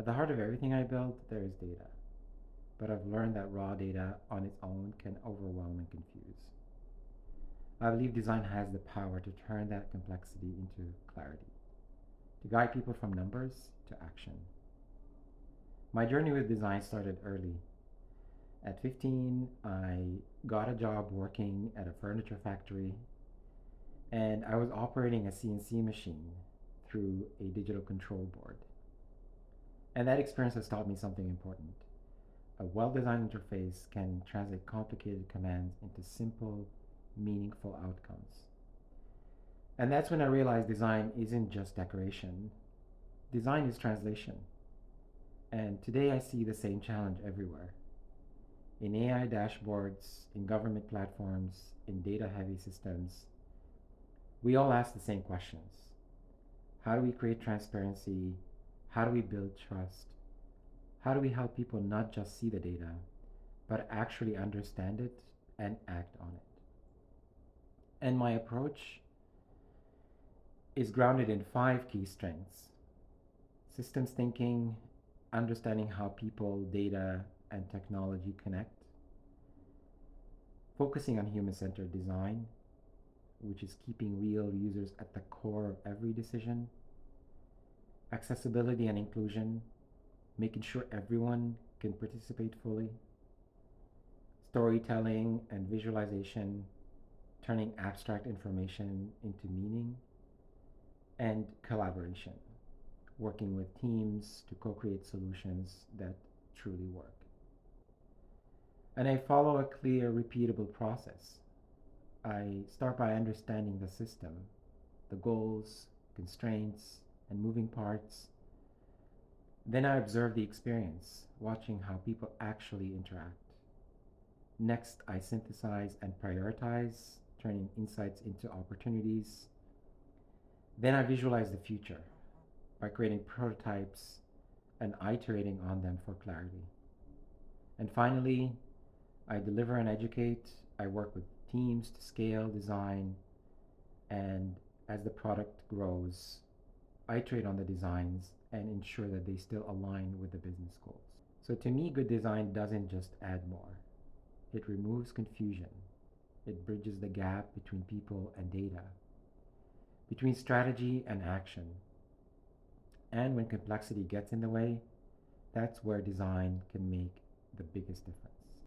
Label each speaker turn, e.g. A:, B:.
A: At the heart of everything I build, there is data. But I've learned that raw data on its own can overwhelm and confuse. I believe design has the power to turn that complexity into clarity, to guide people from numbers to action. My journey with design started early. At 15, I got a job working at a furniture factory, and I was operating a CNC machine through a digital control board. And that experience has taught me something important. A well designed interface can translate complicated commands into simple, meaningful outcomes. And that's when I realized design isn't just decoration, design is translation. And today I see the same challenge everywhere. In AI dashboards, in government platforms, in data heavy systems, we all ask the same questions. How do we create transparency? How do we build trust? How do we help people not just see the data, but actually understand it and act on it? And my approach is grounded in five key strengths: systems thinking, understanding how people, data, and technology connect, focusing on human centered design, which is keeping real users at the core of every decision, accessibility and inclusion, making sure everyone can participate fully, storytelling and visualization, turning abstract information into meaning, and collaboration, working with teams to co create solutions that truly work. And I follow a clear, repeatable process. I start by understanding the system, the goals, constraints, and moving parts. Then I observe the experience, watching how people actually interact. Next, I synthesize and prioritize, turning insights into opportunities. Then I visualize the future by creating prototypes and iterating on them for clarity. And finally, I deliver and educate. I work with teams to scale, design, and as the product grows, iterate on the designs and ensure that they still align with the business goals. So to me, good design doesn't just add more, it removes confusion. It bridges the gap between people and data, between strategy and action. And when complexity gets in the way, that's where design can make the biggest difference.